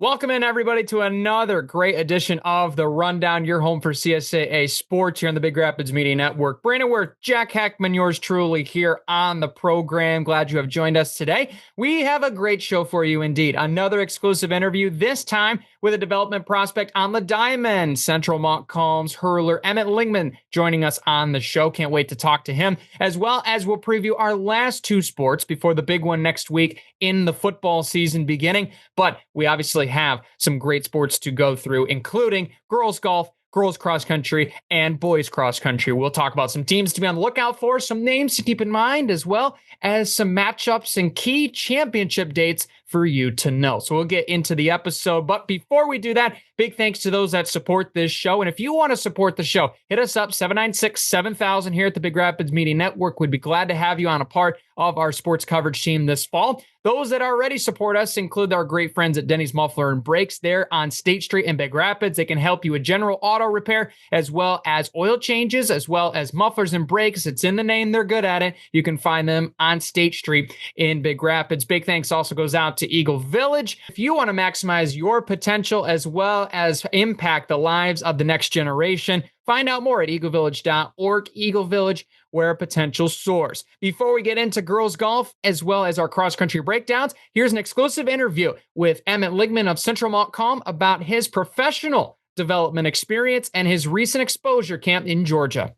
Welcome in, everybody, to another great edition of The Rundown, your home for CSAA sports here on the Big Rapids Media Network. Brandon Worth, Jack Heckman, yours truly here on the program. Glad you have joined us today. We have a great show for you indeed. Another exclusive interview, this time with a development prospect on the diamond. Central Montcalm's hurler, Emmett Lingeman, joining us on the show. Can't wait to talk to him, as well as we'll preview our last two sports before the big one next week in the football season beginning. But we obviously have some great sports to go through, including girls golf, girls cross country, and boys cross country. We'll talk about some teams to be on the lookout for, some names to keep in mind, as well as some matchups and key championship dates for you to know. So we'll get into the episode. But before we do that, big thanks to those that support this show. And if you want to support the show, hit us up, 796-7000 here at the Big Rapids Media Network. We'd be glad to have you on a part of our sports coverage team this fall. Those that already support us include our great friends at Denny's Muffler and Brakes there on State Street in Big Rapids. They can help you with general auto repair, as well as oil changes, as well as mufflers and brakes. It's in the name. They're good at it. You can find them on State Street in Big Rapids. Big thanks also goes out to Eagle Village. If you want to maximize your potential as well as impact the lives of the next generation, find out more at eaglevillage.org. Eagle Village, where potential soars. Before we get into girls golf, as well as our cross-country breakdowns, here's an exclusive interview with Emmett Lingeman of Central Montcalm about his professional development experience and his recent exposure camp in Georgia.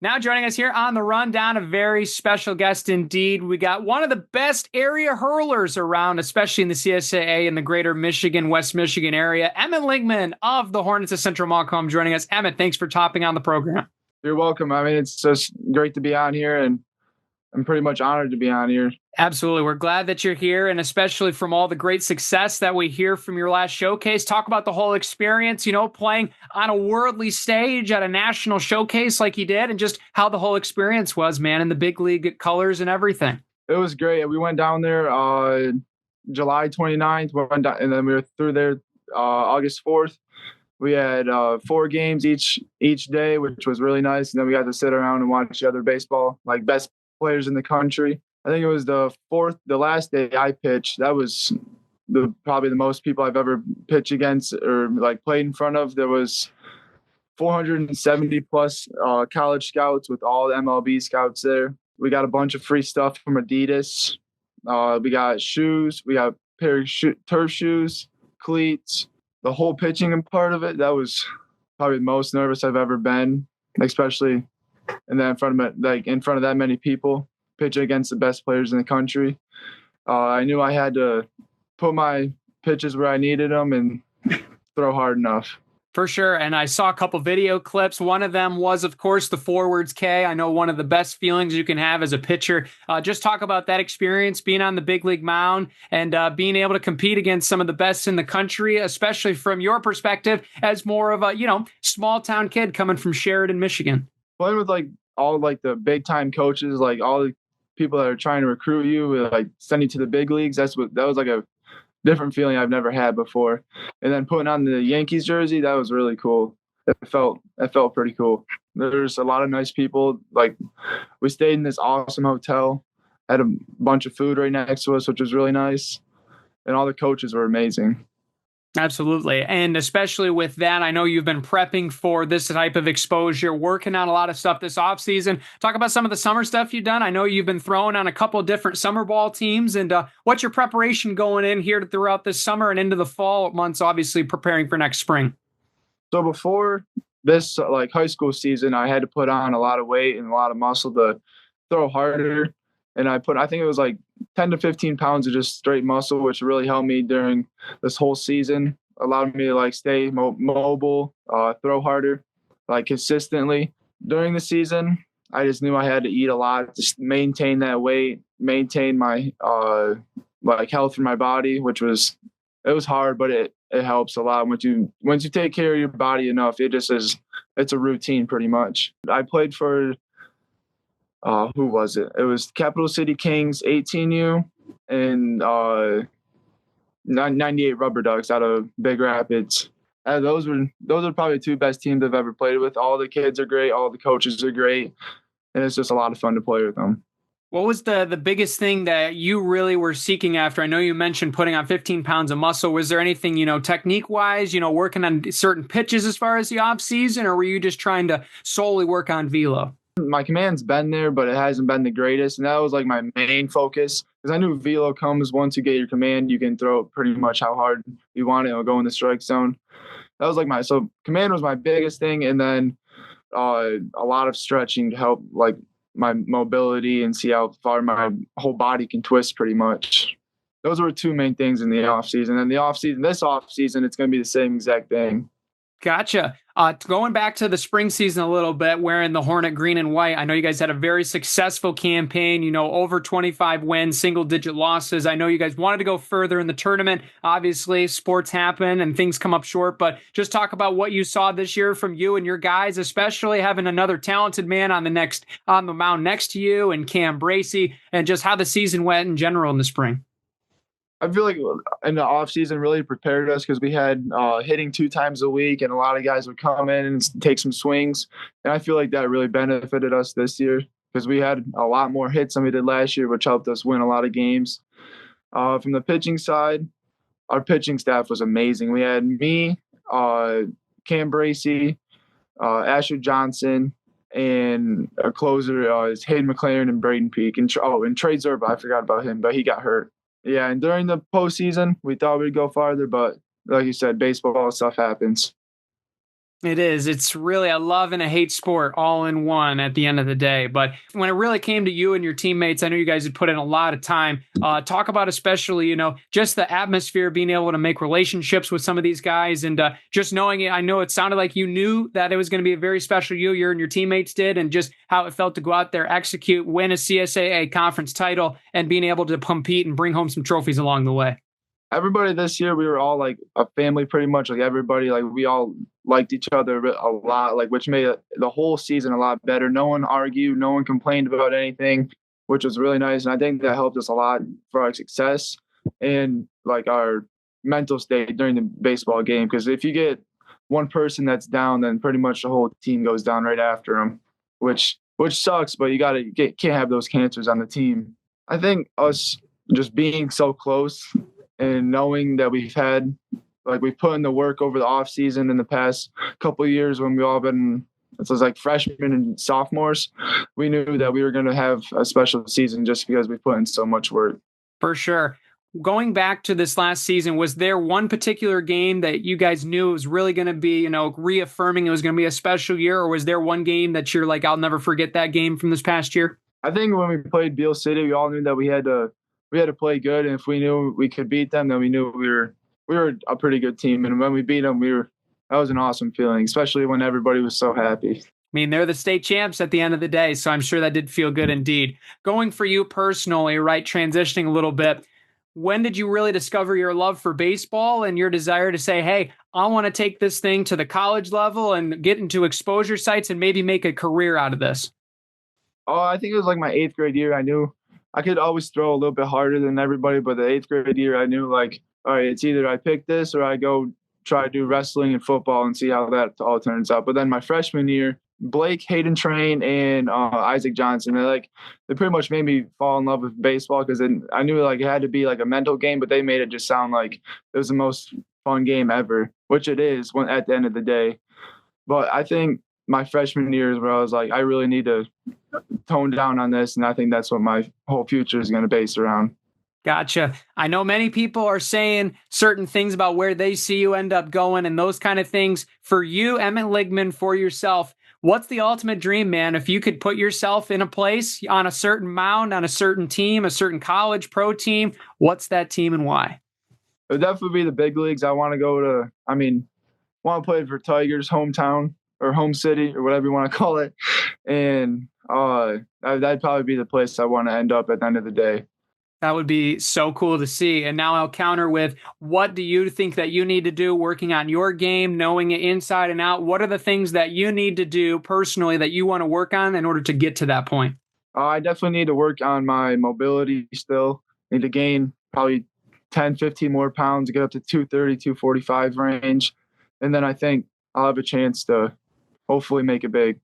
Now joining us here on the Rundown, a very special guest indeed. We got one of the best area hurlers around, especially in the CSAA in the greater Michigan, West Michigan area. Emmett Lingeman of the Hornets of Central Montcalm joining us. Emmett, thanks for topping on the program. You're welcome. I mean, it's just great to be on here, and I'm pretty much honored to be on here. Absolutely. We're glad that you're here, and especially from all the great success that we hear from your last showcase. Talk about the whole experience, playing on a worldly stage at a national showcase like you did, and just how the whole experience was, man, in the big league colors and everything. It was great. We went down there July 29th, and then we were through there August 4th. We had 4 games each day, which was really nice. And then we got to sit around and watch the other baseball, like best players in the country. I think it was the last day I pitched. That was probably the most people I've ever pitched against or like played in front of. There was 470 plus college scouts with all the MLB scouts there. We got a bunch of free stuff from Adidas. We got shoes. We got a pair of turf shoes, cleats. The whole pitching part of it, that was probably the most nervous I've ever been, especially in front of that many people, pitching against the best players in the country. I knew I had to put my pitches where I needed them and throw hard enough. For sure. And I saw a couple video clips. One of them was, of course, the forwards K. I know one of the best feelings you can have as a pitcher. Just talk about that experience, being on the big league mound and being able to compete against some of the best in the country, especially from your perspective as more of a, small town kid coming from Sheridan, Michigan. Playing with all the big time coaches, all the people that are trying to recruit you, send you to the big leagues. That was like a different feeling I've never had before. And then putting on the Yankees jersey, that was really cool. It felt pretty cool. There's a lot of nice people. We stayed in this awesome hotel, had a bunch of food right next to us, which was really nice. And all the coaches were amazing. Absolutely. And especially with that, I know you've been prepping for this type of exposure, working on a lot of stuff this offseason. Talk about some of the summer stuff you've done. I know you've been throwing on a couple of different summer ball teams. And what's your preparation going in here throughout this summer and into the fall months, obviously preparing for next spring? So before this high school season, I had to put on a lot of weight and a lot of muscle to throw harder. And I think it was 10 to 15 pounds of just straight muscle, which really helped me during this whole season, allowed me to stay mobile, throw harder, consistently. During the season, I just knew I had to eat a lot to maintain that weight, maintain my health in my body, it was hard, but it helps a lot. Once you take care of your body enough, it's a routine pretty much. I played for who was it? It was Capital City Kings 18U and 98 Rubber Ducks out of Big Rapids. Those are probably the two best teams I've ever played with. All the kids are great. All the coaches are great. And it's just a lot of fun to play with them. What was the biggest thing that you really were seeking after? I know you mentioned putting on 15 pounds of muscle. Was there anything, technique wise, working on certain pitches as far as the off season, or were you just trying to solely work on velo? My command's been there, but it hasn't been the greatest. And that was like my main focus because I knew velo comes once you get your command, you can throw it pretty much how hard you want it. It'll go in the strike zone. That was like so command was my biggest thing. And then a lot of stretching to help like my mobility and see how far my whole body can twist pretty much. Those were two main things in the off season. And this off season, it's going to be the same exact thing. Gotcha. Going back to the spring season a little bit, wearing the Hornet green and white, I know you guys had a very successful campaign, over 25 wins, single-digit losses. I know you guys wanted to go further in the tournament. Obviously, sports happen and things come up short, but just talk about what you saw this year from you and your guys, especially having another talented man on the mound next to you and Cam Bracey, and just how the season went in general in the spring. I feel like in the off season really prepared us because we had hitting 2 times a week, and a lot of guys would come in and take some swings. And I feel like that really benefited us this year because we had a lot more hits than we did last year, which helped us win a lot of games. From the pitching side, our pitching staff was amazing. We had me, Cam Bracey, Asher Johnson, and a closer is Hayden McLaren and Braden Peak. And Trey Zerba, I forgot about him, but he got hurt. Yeah, and during the postseason, we thought we'd go farther, but like you said, baseball stuff happens. It is. It's really a love and a hate sport all in one at the end of the day. But when it really came to you and your teammates, I know you guys had put in a lot of time. Talk about especially, just the atmosphere, being able to make relationships with some of these guys and just knowing it. I know it sounded like you knew that it was going to be a very special year. You and your teammates did, and just how it felt to go out there, execute, win a CSAA conference title, and being able to compete and bring home some trophies along the way. Everybody this year, we were all like a family pretty much. Like everybody, like we all liked each other a lot, like which made the whole season a lot better. No one argued, no one complained about anything, which was really nice. And I think that helped us a lot for our success and like our mental state during the baseball game. Because if you get one person that's down, then pretty much the whole team goes down right after them, which sucks. But you can't have those cancers on the team. I think us just being so close and knowing that we've put in the work over the off season in the past couple of years when we all been, it was like freshmen and sophomores, we knew that we were going to have a special season just because we put in so much work. For sure. Going back to this last season, was there one particular game that you guys knew it was really going to be, reaffirming it was going to be a special year? Or was there one game that you're like, I'll never forget that game from this past year? I think when we played Beale City, we all knew that we had to play good, and if we knew we could beat them, then we knew we were a pretty good team. And when we beat them, that was an awesome feeling, especially when everybody was so happy. I mean, they're the state champs at the end of the day, so I'm sure that did feel good indeed. Going for you personally, right, transitioning a little bit, when did you really discover your love for baseball and your desire to say, hey, I want to take this thing to the college level and get into exposure sites and maybe make a career out of this? Oh, I think it was like my 8th grade year. I knew I could always throw a little bit harder than everybody, but the 8th grade year, I knew like, all right, it's either I pick this or I go try to do wrestling and football and see how that all turns out. But then my freshman year, Blake, Hayden Train, and Isaac Johnson, they pretty much made me fall in love with baseball because I knew like it had to be like a mental game, but they made it just sound like it was the most fun game ever, which it is at the end of the day. But I think my freshman year is where I was like, I really need to tone down on this, and I think that's what my whole future is going to base around. Gotcha. I know many people are saying certain things about where they see you end up going and those kind of things. For you, Emmett Lingeman, for yourself, what's the ultimate dream, man? If you could put yourself in a place on a certain mound, on a certain team, a certain college pro team, what's that team and why? It would definitely be the big leagues. I want to want to play for Tigers, hometown or home city or whatever you want to call it. And that'd probably be the place I want to end up at the end of the day. That would be so cool to see. And now I'll counter with, what do you think that you need to do working on your game, knowing it inside and out? What are the things that you need to do personally that you want to work on in order to get to that point? I definitely need to work on my mobility still. I need to gain probably 10, 15 more pounds to get up to 230, 245 range. And then I think I'll have a chance to hopefully make it big.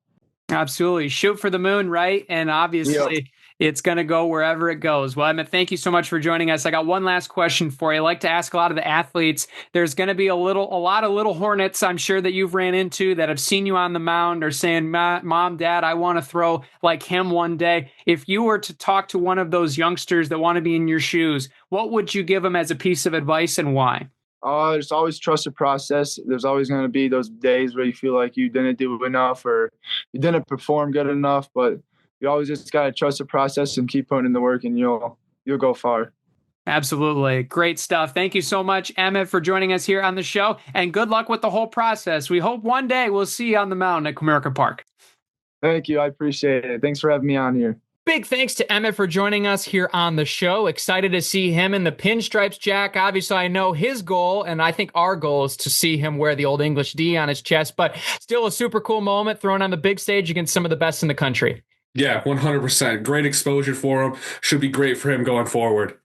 Absolutely. Shoot for the moon, right? And obviously, It's going to go wherever it goes. Well, Emmett, thank you so much for joining us. I got one last question for you. I like to ask a lot of the athletes. There's going to be a lot of little hornets, I'm sure, that you've ran into that have seen you on the mound or saying, Mom, Dad, I want to throw like him one day. If you were to talk to one of those youngsters that want to be in your shoes, what would you give them as a piece of advice and why? There's always trust the process. There's always going to be those days where you feel like you didn't do enough or you didn't perform good enough, but you always just got to trust the process and keep putting in the work, and you'll go far. Absolutely. Great stuff. Thank you so much, Emmett, for joining us here on the show, and good luck with the whole process. We hope one day we'll see you on the mound at Comerica Park. Thank you. I appreciate it. Thanks for having me on here. Big thanks to Emmett for joining us here on the show. Excited to see him in the pinstripes, Jack. Obviously, I know his goal, and I think our goal is to see him wear the Old English D on his chest, but still a super cool moment thrown on the big stage against some of the best in the country. Yeah, 100%. Great exposure for him. Should be great for him going forward.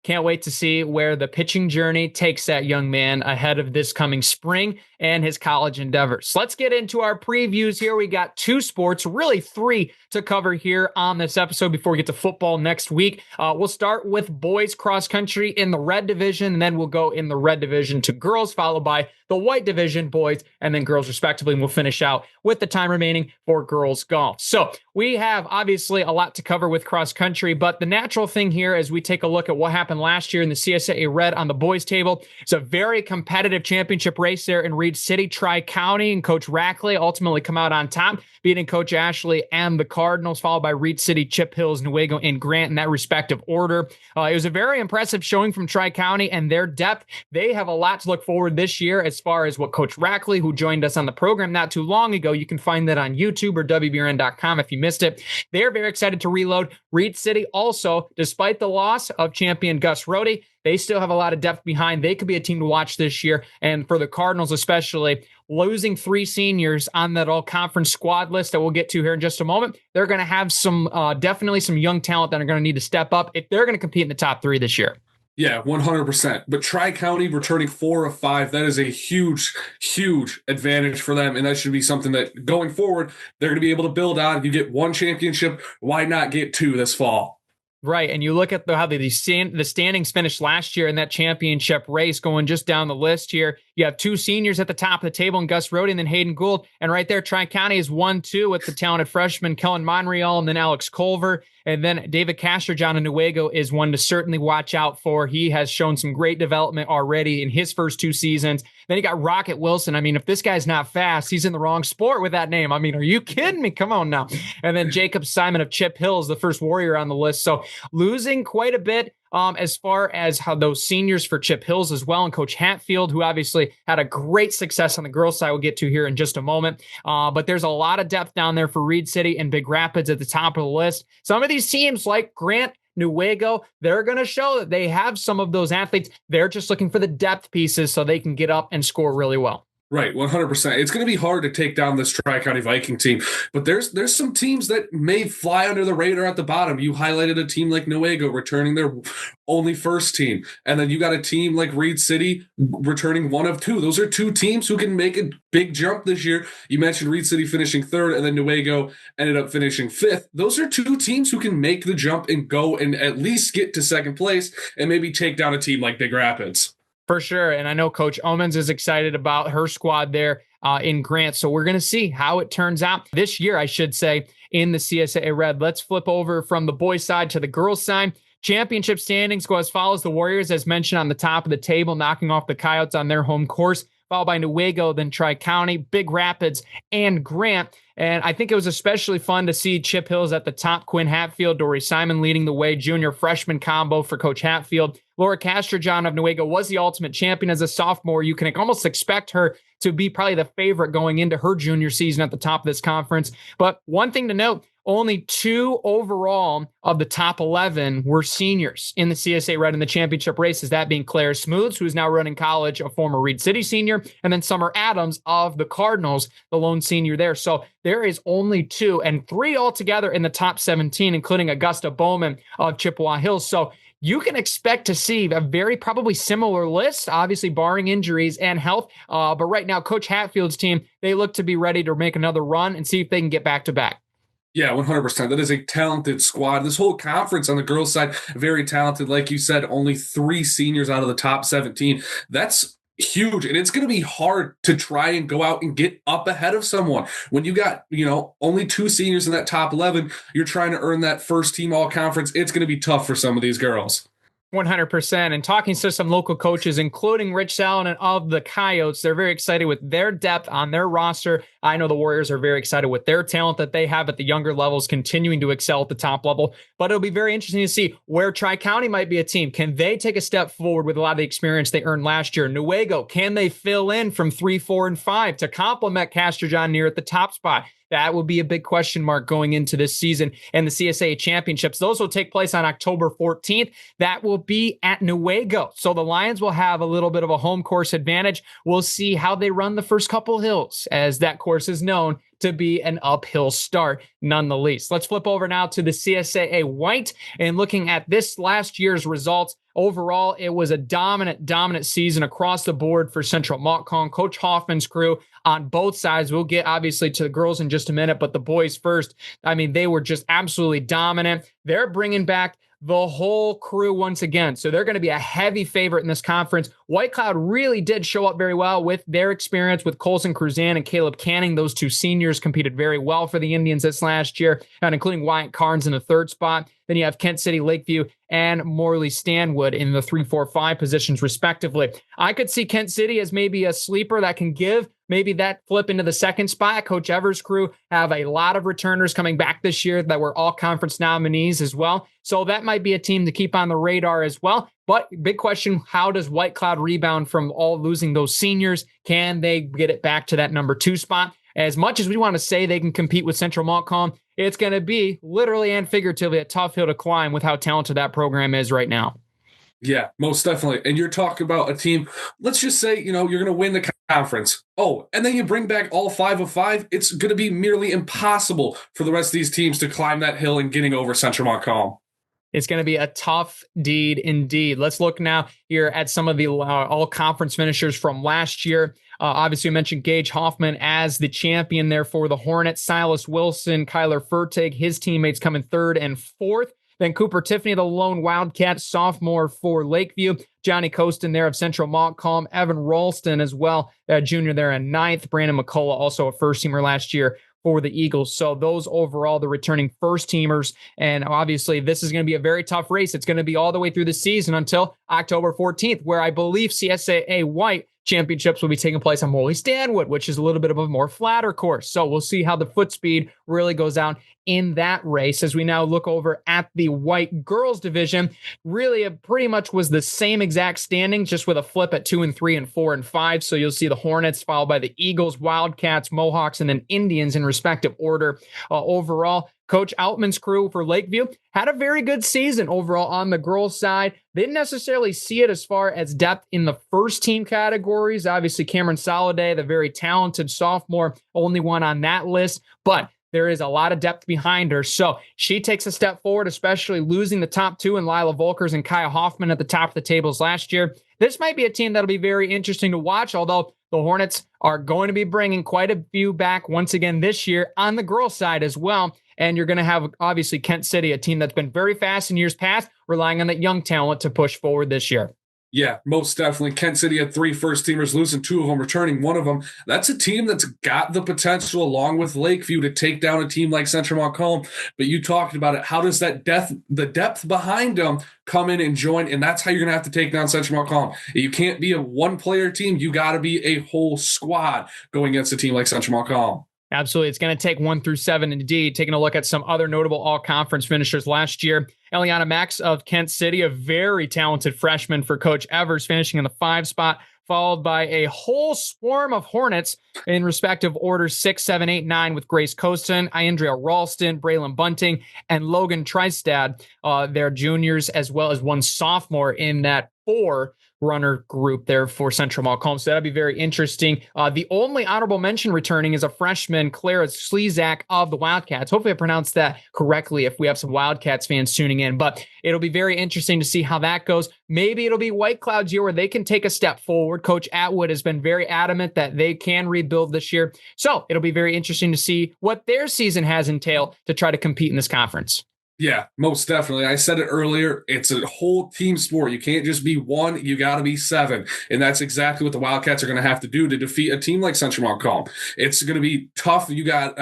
Can't wait to see where the pitching journey takes that young man ahead of this coming spring and his college endeavors. Let's get into our previews here. We got 2 sports, really 3 to cover here on this episode before we get to football next week. We'll start with boys cross country in the red division, and then we'll go in the red division to girls, followed by the white division, boys, and then girls respectively. And we'll finish out with the time remaining for girls golf. So we have obviously a lot to cover with cross country, but the natural thing here as we take a look at what happened last year in the CSAA-Red on the boys table, it's a very competitive championship race there in Reed City. Tri-County and Coach Rackley ultimately come out on top, beating Coach Ashley and the Cardinals, followed by Reed City, Chip Hills, Newaygo, and Grant in that respective order. It was a very impressive showing from Tri-County and their depth. They have a lot to look forward this year as far as what Coach Rackley, who joined us on the program not too long ago, you can find that on YouTube or WBRN.com if you missed it. They're very excited to reload. Reed City also, despite the loss of champion Gus Rohde, they still have a lot of depth behind. They could be a team to watch this year. And for the Cardinals especially, losing 3 seniors on that all-conference squad list that we'll get to here in just a moment, they're going to have some definitely some young talent that are going to need to step up if they're going to compete in the top 3 this year. Yeah, 100%. But Tri-County returning 4 of 5, that is a huge, huge advantage for them. And that should be something that going forward, they're going to be able to build on. You get 1 championship, why not get 2 this fall? Right, and you look at how the standings finished last year in that championship race, going just down the list here. You have 2 seniors at the top of the table, and Gus Rohde and then Hayden Gould. And right there, Tri-County is 1-2 with the talented freshman Kellen Monreal and then Alex Culver. And then David Castrojohn in Newaygo is one to certainly watch out for. He has shown some great development already in his first 2 seasons. Then you got Rocket Wilson. I mean, if this guy's not fast, he's in the wrong sport with that name. I mean, are you kidding me? Come on now. And then Jacob Simon of Chip Hills, the first Warrior on the list. So losing quite a bit as far as how those seniors for Chip Hills as well. And Coach Hatfield, who obviously had a great success on the girls' side, we'll get to here in just a moment. But there's a lot of depth down there for Reed City and Big Rapids at the top of the list. Some of these teams like Grant, Newaygo, they're going to show that they have some of those athletes. They're just looking for the depth pieces so they can get up and score really well. Right, 100%. It's going to be hard to take down this Tri-County Viking team, but there's some teams that may fly under the radar at the bottom. You highlighted a team like Newaygo returning their only first team, and then you got a team like Reed City returning 1 of 2. Those are 2 teams who can make a big jump this year. You mentioned Reed City finishing 3rd, and then Newaygo ended up finishing 5th. Those are 2 teams who can make the jump and go and at least get to 2nd place and maybe take down a team like Big Rapids. For sure. And I know Coach Omens is excited about her squad there in Grant. So we're going to see how it turns out this year, I should say, in the CSAA-Red. Let's flip over from the boys' side to the girls' side. Championship standings go as follows. The Warriors, as mentioned, on the top of the table, knocking off the Coyotes on their home course, followed by Newaygo, then Tri-County, Big Rapids, and Grant. And I think it was especially fun to see Chip Hills at the top, Quinn Hatfield, Dory Simon leading the way, junior freshman combo for Coach Hatfield. Laura Castrojohn of Newaygo was the ultimate champion as a sophomore. You can almost expect her to be probably the favorite going into her junior season at the top of this conference. But one thing to note, only 2 overall of the top 11 were seniors in the CSA-Red in the championship races, that being Claire Smooths, who is now running college, a former Reed City senior, and then Summer Adams of the Cardinals, the lone senior there. So there is only 2 and 3 altogether in the top 17, including Augusta Bowman of Chippewa Hills. So you can expect to see a very probably similar list, obviously barring injuries and health. But right now, Coach Hatfield's team, they look to be ready to make another run and see if they can get back-to-back. Yeah, 100%. That is a talented squad. This whole conference on the girls' side, very talented. Like you said, only 3 seniors out of the top 17. That's huge. And it's going to be hard to try and go out and get up ahead of someone. When you got, only 2 seniors in that top 11, you're trying to earn that first team all conference. It's going to be tough for some of these girls. 100%. And talking to some local coaches, including Rich Salonen of the Coyotes, they're very excited with their depth on their roster. I know the Warriors are very excited with their talent that they have at the younger levels, continuing to excel at the top level. But it'll be very interesting to see where Tri-County might be a team. Can they take a step forward with a lot of the experience they earned last year? Newaygo, can they fill in from 3, 4, and 5 to complement Castor John near at the top spot? That will be a big question mark going into this season and the CSAA championships. Those will take place on October 14th. That will be at Newaygo. So the Lions will have a little bit of a home course advantage. We'll see how they run the first couple hills, as that course is known to be an uphill start none the least. Let's flip over now to the CSAA-White and looking at this last year's results. Overall, it was a dominant season across the board for Central Montcalm. Coach Hoffman's crew on both sides. We'll get obviously to the girls in just a minute, but the boys first. I mean, they were just absolutely dominant. They're bringing back the whole crew once again. So they're going to be a heavy favorite in this conference. White Cloud really did show up very well with their experience with Colson Cruzan and Caleb Canning. Those 2 seniors competed very well for the Indians this last year, and including Wyatt Carnes in the 3rd spot. Then you have Kent City, Lakeview, and Morley Stanwood in the 3, 4, 5 positions, respectively. I could see Kent City as maybe a sleeper that can give maybe that flip into the 2nd spot. Coach Evers' crew have a lot of returners coming back this year that were all conference nominees as well. So that might be a team to keep on the radar as well. But big question, how does White Cloud rebound from all losing those seniors? Can they get it back to that number 2 spot? As much as we want to say they can compete with Central Montcalm, it's going to be literally and figuratively a tough hill to climb with how talented that program is right now. Yeah, most definitely. And you're talking about a team, let's just say, you're going to win the conference. Oh, and then you bring back all 5 of 5. It's going to be nearly impossible for the rest of these teams to climb that hill and getting over Central Montcalm. It's going to be a tough deed indeed. Let's look now here at some of the all-conference finishers from last year. Obviously, we mentioned Gage Hoffman as the champion there for the Hornets. Silas Wilson, Kyler Fertig, his teammates coming 3rd and 4th. Then Cooper Tiffany, the lone Wildcat, sophomore for Lakeview. Johnny Costin there of Central Montcalm. Evan Ralston as well, junior there in 9th. Brandon McCullough, also a first-teamer last year for the Eagles. So those overall, the returning first-teamers. And obviously, this is going to be a very tough race. It's going to be all the way through the season until October 14th, where I believe CSAA-White championships will be taking place on Morley Stanwood, which is a little bit of a more flatter course. So we'll see how the foot speed really goes down in that race. As we now look over at the White girls division, really it pretty much was the same exact standing, just with a flip at 2 and 3 and 4 and 5. So you'll see the Hornets followed by the Eagles, Wildcats, Mohawks, and then Indians in respective order. Overall, Coach Altman's crew for Lakeview had a very good season overall on the girls' side. They didn't necessarily see it as far as depth in the first team categories. Obviously, Cameron Soliday, the very talented sophomore, only one on that list, but there is a lot of depth behind her. So she takes a step forward, especially losing the top 2 in Lila Volkers and Kaya Hoffman at the top of the tables last year. This might be a team that'll be very interesting to watch, although the Hornets are going to be bringing quite a few back once again this year on the girls' side as well. And you're going to have, obviously, Kent City, a team that's been very fast in years past, relying on that young talent to push forward this year. Yeah, most definitely. Kent City had 3 first-teamers, losing 2 of them, returning 1 of them. That's a team that's got the potential, along with Lakeview, to take down a team like Central Montcalm. But you talked about it. How does that the depth behind them come in and join? And that's how you're going to have to take down Central Montcalm. You can't be a one-player team. You got to be a whole squad going against a team like Central Montcalm. Absolutely. It's going to take 1 through 7 indeed. Taking a look at some other notable all-conference finishers last year. Eliana Max of Kent City, a very talented freshman for Coach Evers, finishing in the 5 spot, followed by a whole swarm of Hornets in respective orders 6, 7, 8, 9 with Grace Costin, Andrea Ralston, Braylon Bunting, and Logan Tristad. They're juniors, as well as 1 sophomore in that 4 runner group there for Central Montcalm. So that'll be very interesting. The only honorable mention returning is a freshman, Clara Slezak of the Wildcats. Hopefully I pronounced that correctly if we have some Wildcats fans tuning in, but it'll be very interesting to see how that goes. Maybe it'll be White Cloud's year where they can take a step forward. Coach Atwood has been very adamant that they can rebuild this year. So it'll be very interesting to see what their season has entailed to try to compete in this conference. Yeah, most definitely. I said it earlier. It's a whole team sport. You can't just be one. You got to be seven. And that's exactly what the Wildcats are going to have to do to defeat a team like Central Montcalm. It's going to be tough. You got,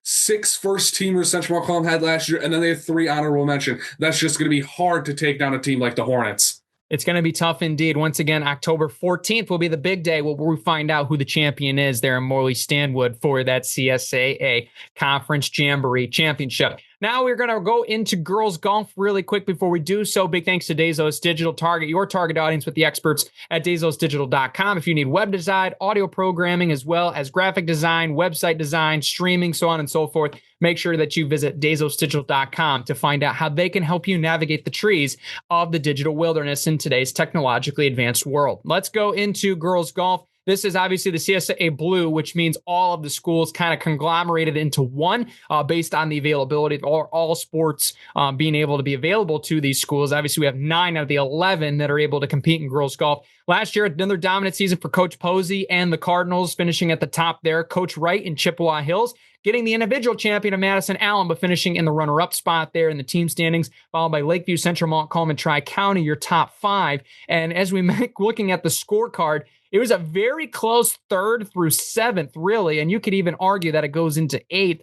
6 first-teamers Central Montcalm had last year, and then they had 3 honorable mention. That's just going to be hard to take down a team like the Hornets. It's going to be tough indeed. Once again, October 14th will be the big day where we find out who the champion is there in Morley-Stanwood for that CSAA Conference Jamboree Championship. Now we're going to go into girls golf really quick before we do so. Big thanks to Dazos Digital. Target your target audience with the experts at DazosDigital.com. If you need web design, audio programming, as well as graphic design, website design, streaming, so on and so forth, make sure that you visit DazosDigital.com to find out how they can help you navigate the trees of the digital wilderness in today's technologically advanced world. Let's go into girls golf. This is obviously the CSAA Blue, which means all of the schools kind of conglomerated into one based on the availability of all sports being able to be available to these schools. Obviously, we have 9 out of the 11 that are able to compete in girls golf. Last year, another dominant season for Coach Posey and the Cardinals, finishing at the top there. Coach Wright in Chippewa Hills getting the individual champion of Madison Allen, but finishing in the runner-up spot there in the team standings, followed by Lakeview, Central Montcalm, and Tri-County, your top 5. And as we make looking at the scorecard, it was a very close 3rd through 7th, really, and you could even argue that it goes into 8th.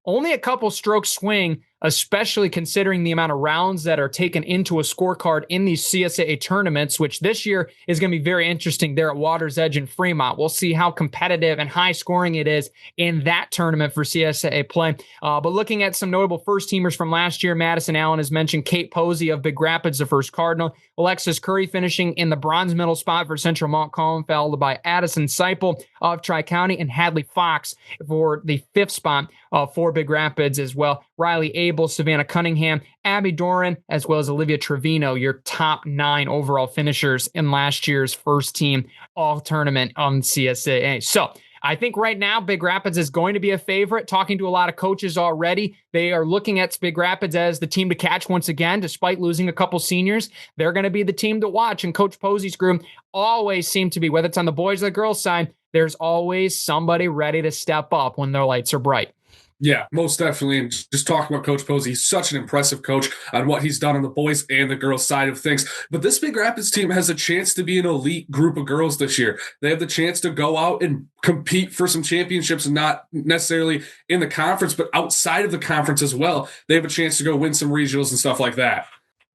Only a couple strokes swing, especially considering the amount of rounds that are taken into a scorecard in these CSAA tournaments, which this year is going to be very interesting there at Water's Edge in Fremont. We'll see how competitive and high scoring it is in that tournament for CSAA play. But looking at some notable first-teamers from last year, Madison Allen has mentioned Kate Posey of Big Rapids, the first Cardinal. Alexis Curry finishing in the bronze medal spot for Central Montcalm, followed by Addison Seipel of Tri-County and Hadley Fox for the 5th spot for Big Rapids as well. Riley Abel, Savannah Cunningham, Abby Doran, as well as Olivia Trevino, your top 9 overall finishers in last year's first team all tournament on CSAA. So I think right now Big Rapids is going to be a favorite. Talking to a lot of coaches already, they are looking at Big Rapids as the team to catch once again, despite losing a couple seniors. They're going to be the team to watch, and Coach Posey's group always seem to be, whether it's on the boys or the girls side, there's always somebody ready to step up when their lights are bright. Yeah, most definitely. And just talking about Coach Posey, he's such an impressive coach on what he's done on the boys and the girls side of things. But this Big Rapids team has a chance to be an elite group of girls this year. They have the chance to go out and compete for some championships, and not necessarily in the conference, but outside of the conference as well. They have a chance to go win some regionals and stuff like that.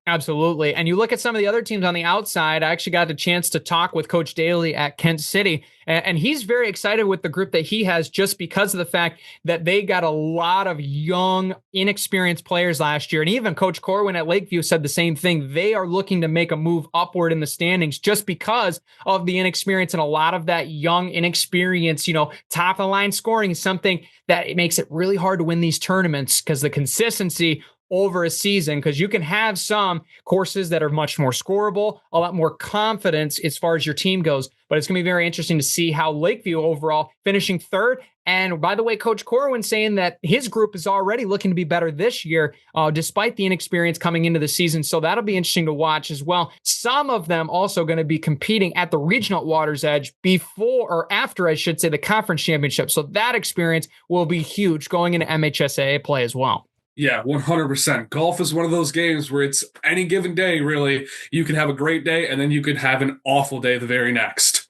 Absolutely. And you look at some of the other teams on the outside. I actually got the chance to talk with Coach Daly at Kent City, and he's very excited with the group that he has just because of the fact that they got a lot of young, inexperienced players last year. And even Coach Corwin at Lakeview said the same thing. They are looking to make a move upward in the standings just because of the inexperience, and a lot of that young inexperience, top of the line scoring is something that it makes it really hard to win these tournaments because the consistency over a season, because you can have some courses that are much more scorable, a lot more confidence as far as your team goes. But it's going to be very interesting to see how Lakeview overall finishing 3rd. And by the way, Coach Corwin saying that his group is already looking to be better this year, despite the inexperience coming into the season. So that'll be interesting to watch as well. Some of them also going to be competing at the regional Water's Edge before or after, I should say, the conference championship. So that experience will be huge going into MHSAA play as well. Yeah, 100%. Golf is one of those games where it's any given day, really. You can have a great day, and then you could have an awful day the very next.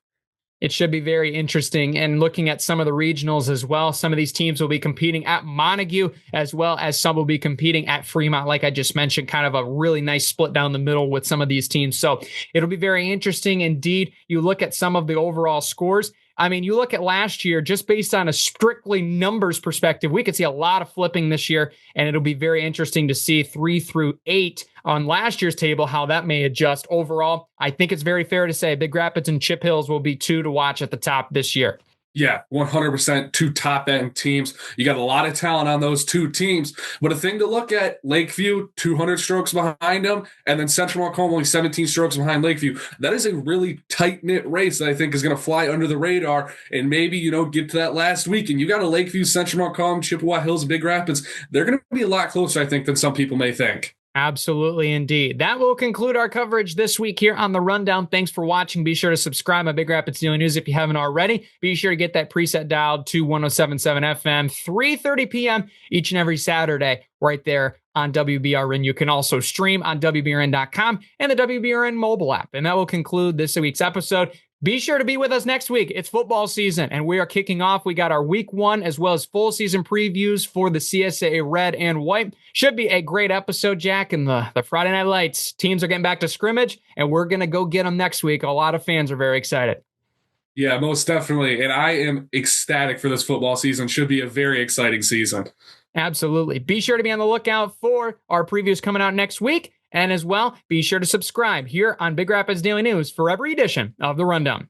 It should be very interesting. And looking at some of the regionals as well, some of these teams will be competing at Montague, as well as some will be competing at Fremont, like I just mentioned, kind of a really nice split down the middle with some of these teams. So it'll be very interesting indeed. You look at some of the overall scores. I mean, you look at last year, just based on a strictly numbers perspective, we could see a lot of flipping this year, and it'll be very interesting to see 3 through 8 on last year's table, how that may adjust. Overall, I think it's very fair to say Big Rapids and Chip Hills will be 2 to watch at the top this year. Yeah, 100% two top end teams. You got a lot of talent on those two teams. But a thing to look at, Lakeview, 200 strokes behind them, and then Central Montcalm only 17 strokes behind Lakeview. That is a really tight knit race that I think is going to fly under the radar and maybe, get to that last week. And you got a Lakeview, Central Montcalm, Chippewa Hills, Big Rapids. They're going to be a lot closer, I think, than some people may think. Absolutely, indeed. That will conclude our coverage this week here on The Rundown. Thanks for watching. Be sure to subscribe on Big Rapids Daily News if you haven't already. Be sure to get that preset dialed to 107.7 FM, 3:30 p.m. each and every Saturday right there on WBRN. You can also stream on WBRN.com and the WBRN mobile app. And that will conclude this week's episode. Be sure to be with us next week. It's football season, and we are kicking off. We got our week 1 as well as full season previews for the CSAA-Red and White. Should be a great episode, Jack, and the Friday Night Lights. Teams are getting back to scrimmage, and we're going to go get them next week. A lot of fans are very excited. Yeah, most definitely. And I am ecstatic for this football season. Should be a very exciting season. Absolutely. Be sure to be on the lookout for our previews coming out next week. And as well, be sure to subscribe here on Big Rapids Daily News for every edition of The Rundown.